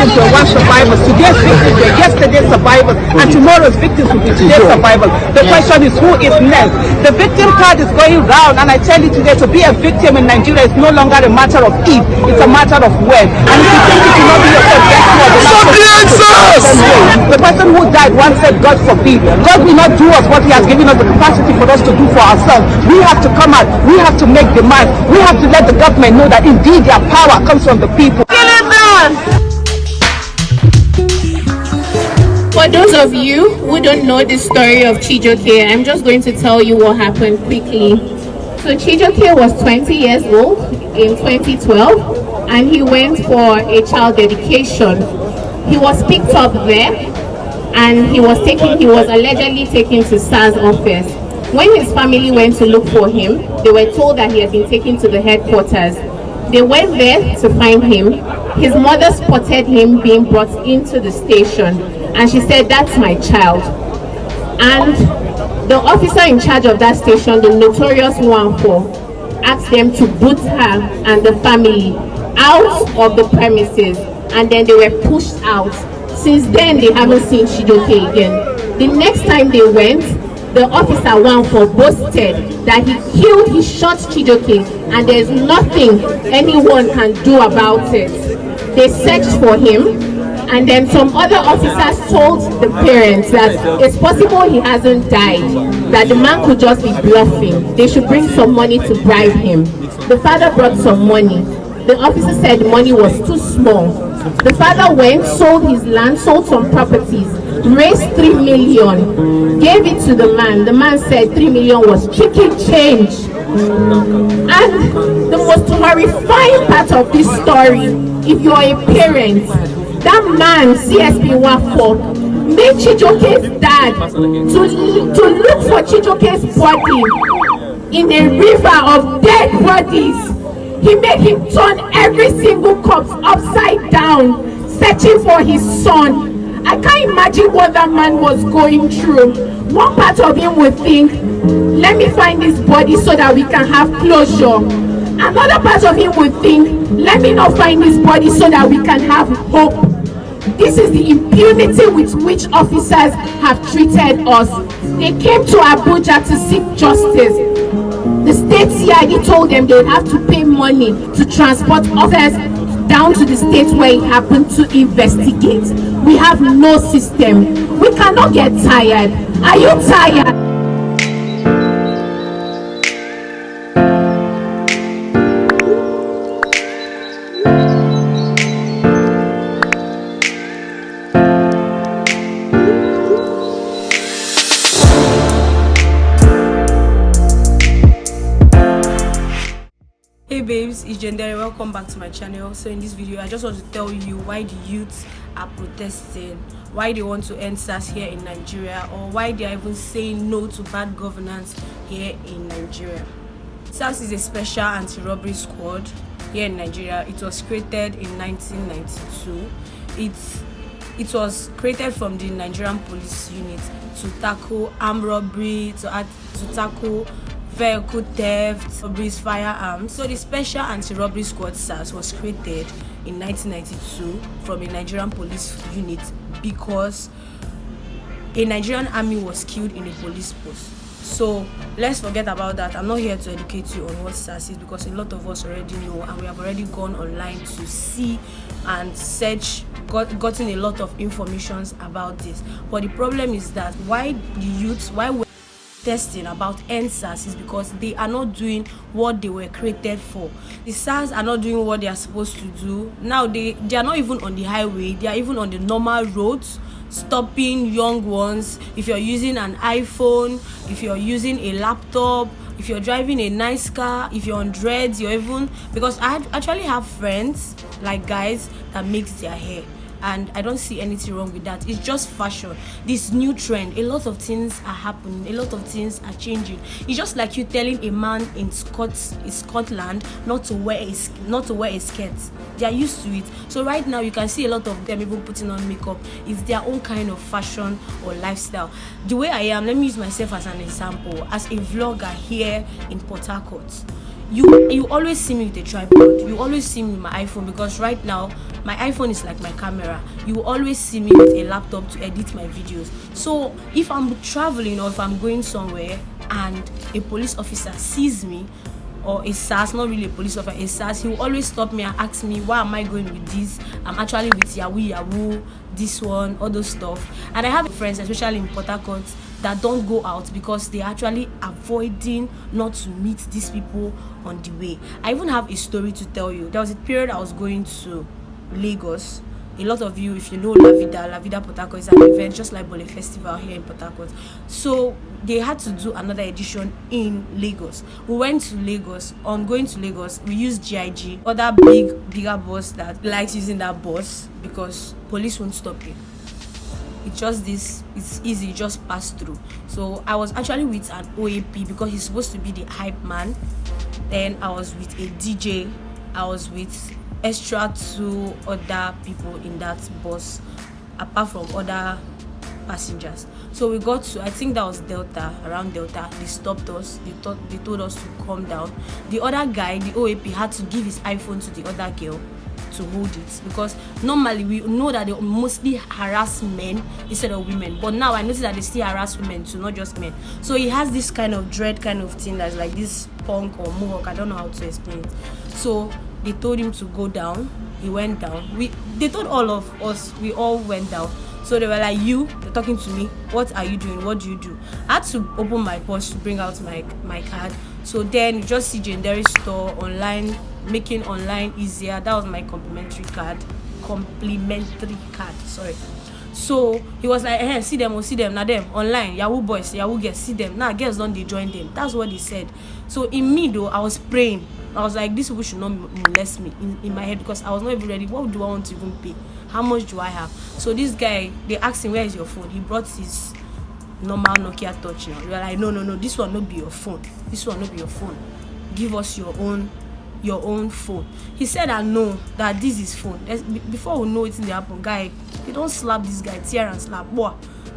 victims were once survivors, today's victims were yesterday's survivors, and tomorrow's victims will be today's survivors. The question is, who is next? The victim card is going round, and I tell you today, to be a victim in Nigeria is no longer a matter of if, it's a matter of when. And if you think you cannot be yourself, guess what? The person who died once said, God forbid. God will not do us what he has given us the capacity for us to do for ourselves. We have to come out, we have to make demands, we have to let the government know that indeed their power comes from the people. For those of you who don't know the story of Chijoke, I'm just going to tell you what happened quickly. So Chijoke was 20 years old in 2012 and he went for a child dedication. He was picked up there and he was allegedly taken to SARS office. When his family went to look for him, they were told that he had been taken to the headquarters. They went there to find him. His mother spotted him being brought into the station and she said, "That's my child." And the officer in charge of that station, the notorious Nwanko, asked them to boot her and the family out of the premises, and then they were pushed out. Since then, they haven't seen Chijoke again. The next time they went, the officer Nwanko boasted that he shot Chijoke and there's nothing anyone can do about it. They searched for him, and then some other officers told the parents that it's possible he hasn't died, that the man could just be bluffing. They should bring some money to bribe him. The father brought some money. The officer said the money was too small. The father went, sold his land, sold some properties, raised 3 million, gave it to the man. The man said 3 million was chicken change. And the most horrifying part of this story, if you're a parent, that man, CSP Wafo, made Chijoke's dad to look for Chijoke's body in a river of dead bodies. He made him turn every single corpse upside down, searching for his son. I can't imagine what that man was going through. One part of him would think, let me find this body so that we can have closure. Another part of him would think, let me not find this body so that we can have hope. This is the impunity with which officers have treated us. They came to Abuja to seek justice. The state CID told them they would have to pay money to transport officers down to the state where it happened to investigate. We have no system. We cannot get tired. Are you tired? Hey babes, itsjanederry. Welcome back to my channel. So in this video I just want to tell you why the youths are protesting, why they want to end SARS here in Nigeria, or why they are even saying no to bad governance here in Nigeria. SARS is a special anti-robbery squad here in Nigeria. It was created in 1992. It was created from the Nigerian police unit to tackle armed robbery, to tackle vehicle theft, robberies, firearms. So the Special Anti-Robbery Squad SARS was created in 1992 from a Nigerian police unit because a Nigerian army was killed in a police post. So let's forget about that. I'm not here to educate you on what SARS is because a lot of us already know, and we have already gone online to see and search, gotten a lot of information about this. But the problem is that why we're testing about EndSARS is because they are not doing what they were created for. The SARS are not doing what they are supposed to do. Now they are not even on the highway, they are even on the normal roads, stopping young ones. If you're using an iPhone, if you're using a laptop, if you're driving a nice car, if you're on dreads, you're even, because I actually have friends, like guys, that makes their hair. And I don't see anything wrong with that. It's just fashion, this new trend. A lot of things are happening, a lot of things are changing. It's just like you telling a man in Scotland not to wear a skirt. They are used to it. So right now you can see a lot of them even putting on makeup. It's their own kind of fashion or lifestyle. The way I am, let me use myself as an example. As a vlogger here in Port Harcourt, you always see me with a tripod. You always see me with my iPhone, because right now my iPhone is like my camera. You always see me with a laptop to edit my videos. So if I'm traveling or if I'm going somewhere and a police officer sees me, or a SARS, not really a police officer, a SARS, he will always stop me and ask me, why am I going with this? I'm actually with Yahoo, this one, all those stuff. And I have friends, especially in Port Harcourt, that don't go out because they're actually avoiding not to meet these people on the way. I even have a story to tell you. There was a period I was going to Lagos. A lot of you, if you know La Vida Port Harcourt is an event just like Bole Festival here in Port Harcourt. So they had to do another edition in Lagos. We went to Lagos. On going to Lagos, we used GIG, other bigger bus that likes using that bus because police won't stop you. It's just this, it's easy, just pass through. So I was actually with an OAP because he's supposed to be the hype man. Then I was with a DJ. I was with extra 2 other people in that bus apart from other passengers. So we got to, I think that was Delta, around Delta. They stopped us. They told us to calm down. The other guy, the OAP, had to give his iPhone to the other girl to hold it, because normally we know that they mostly harass men instead of women, but now I notice that they still harass women too, not just men. So he has this kind of dread kind of thing that's like this punk or mohawk, I don't know how to explain it. So they told him to go down. He went down. They told all of us, we all went down. So they were like, they're talking to me, what are you doing, what do you do? I had to open my purse to bring out my card. So then you just see Janederry store online, making online easier. That was my complimentary card, sorry. So he was like, hey, see them, now them online, Yahoo boys, Yahoo girls, see them, now girls don't they join them. That's what he said. So in me though, I was praying. I was like, these people should not molest me in my head, because I was not even ready. What do I want to even pay? How much do I have? So this guy, they asked him, where is your phone? He brought his normal Nokia touch now. They were like, no, this one not be your phone. This one not be your phone. Give us your own phone. He said, I know that this is phone. Before we know it in the happen, guy, you don't slap this guy, tear and slap. Boy,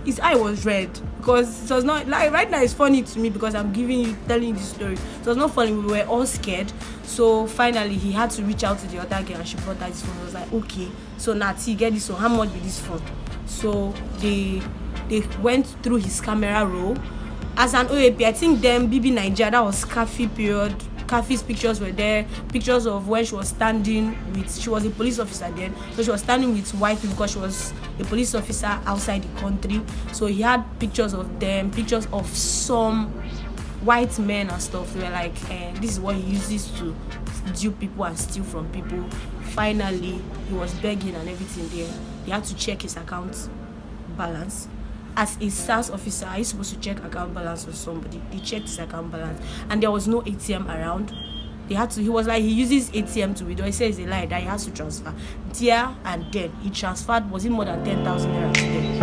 his eye was red, because it was not like, right now it's funny to me because I'm telling you this story. It was not funny. We were all scared. So finally he had to reach out to the other girl and she brought that his phone. I was like, okay, so Nati, get this one. How much be this phone? So they went through his camera roll. As an OAP, I think them BB Nigeria, that was Cafe period. Kathy's pictures were there, pictures of when she was standing with, she was a police officer then, so she was standing with white people because she was a police officer outside the country. So he had pictures of them, pictures of some white men and stuff. They were like, this is what he uses to dupe people and steal from people. Finally, he was begging and everything there. They had to check his account balance. As a SARS officer, are you supposed to check account balance with somebody? They checked his account balance and there was no ATM around. He was like, he uses ATM to withdraw. He says it's a lie that he has to transfer. There and then he transferred, was it more than 10,000 naira to them?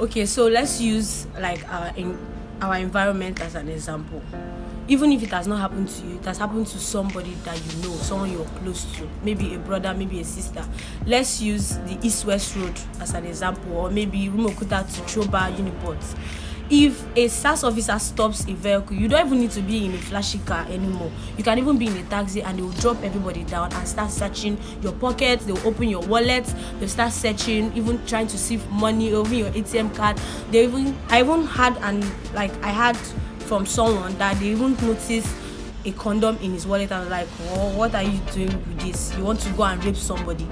Okay, so let's use like our environment as an example. Even if it has not happened to you, it has happened to somebody that you know, someone you're close to, maybe a brother, maybe a sister. Let's use the East-West Road as an example, or maybe Rumokuta to Choba Uniport. If a SARS officer stops a vehicle, you don't even need to be in a flashy car anymore. You can even be in a taxi and they will drop everybody down and start searching your pockets. They will open your wallet. They'll start searching, even trying to sieve money, over your ATM card. I even had from someone that they even noticed a condom in his wallet. I was like, oh, what are you doing with this? You want to go and rape somebody?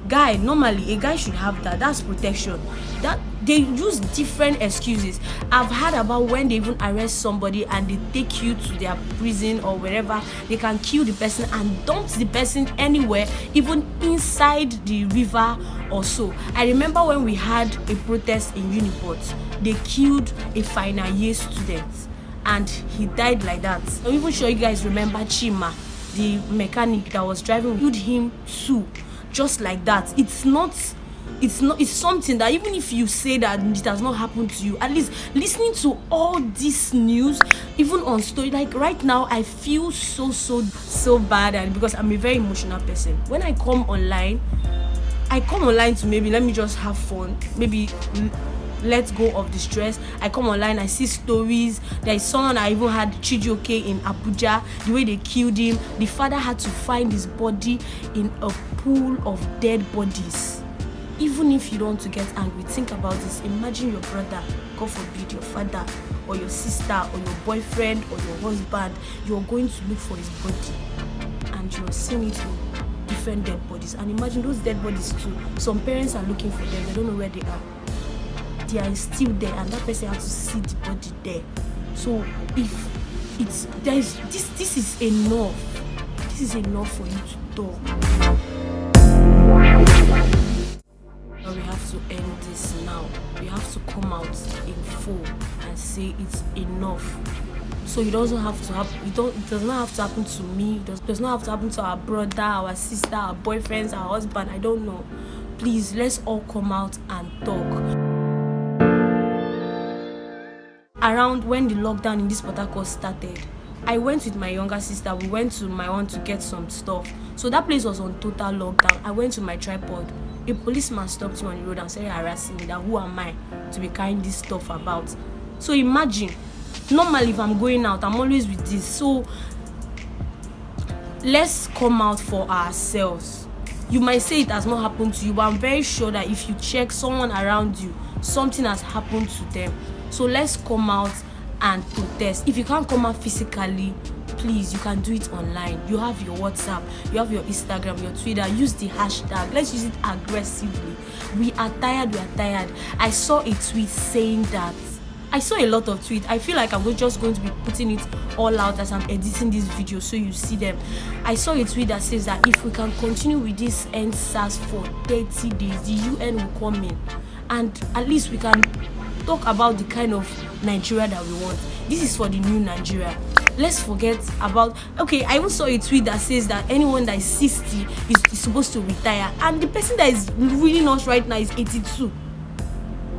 Guy, normally a guy should have that. That's protection. That they use different excuses. I've heard about when they even arrest somebody and they take you to their prison or wherever, they can kill the person and dump the person anywhere, even inside the river or so. I remember when we had a protest in Uniport, they killed a final year student and he died like that. I'm even sure you guys remember Chima, the mechanic that was driving, killed him too, just like that. It's something that even if you say that it has not happened to you, at least listening to all this news, even on story, like right now I feel so bad, and because I'm a very emotional person. When I come online to maybe let me just have fun, maybe let go of the stress. I come online, I see stories. There is someone I even had, Chijioke in Abuja, the way they killed him. The father had to find his body in a pool of dead bodies. Even if you don't want to get angry, think about this. Imagine your brother, God forbid, your father or your sister or your boyfriend or your husband, you're going to look for his body and you're seeing it in different dead bodies. And imagine those dead bodies too. Some parents are looking for them, they don't know where they are. They are still there, and that person has to see the body there. So if it's this is enough. This is enough for you to talk. But we have to end this now. We have to come out in full and say it's enough. So it doesn't have to happen. It does not have to happen to me. It does not have to happen to our brother, our sister, our boyfriends, our husband. I don't know. Please, let's all come out and talk. Around when the lockdown in this Port Harcourt started, I went with my younger sister. We went to my aunt to get some stuff. So that place was on total lockdown. I went to my tripod. A policeman stopped me on the road and started harassing me that who am I to be carrying this stuff about. So imagine, normally if I'm going out, I'm always with this. So let's come out for ourselves. You might say it has not happened to you, but I'm very sure that if you check someone around you, something has happened to them. So let's come out and protest. If you can't come out physically, please, you can do it online. You have your WhatsApp, you have your Instagram, your Twitter. Use the hashtag. Let's use it aggressively. We are tired. I saw a tweet saying that. I saw a lot of tweets. I feel like I'm just going to be putting it all out as I'm editing this video so you see them. I saw a tweet that says that if we can continue with this EndSARS for 30 days, the UN will come in and at least we can talk about the kind of Nigeria that we want. This is for the new Nigeria. Let's forget about, okay, I even saw a tweet that says that anyone that is 60 is supposed to retire, and the person that is reading us right now is 82.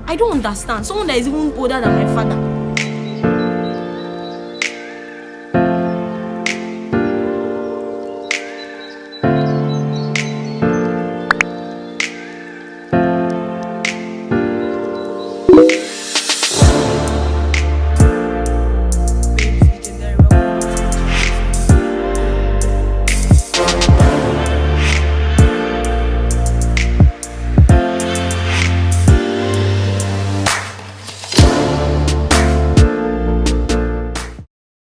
I don't understand. Someone that is even older than my father.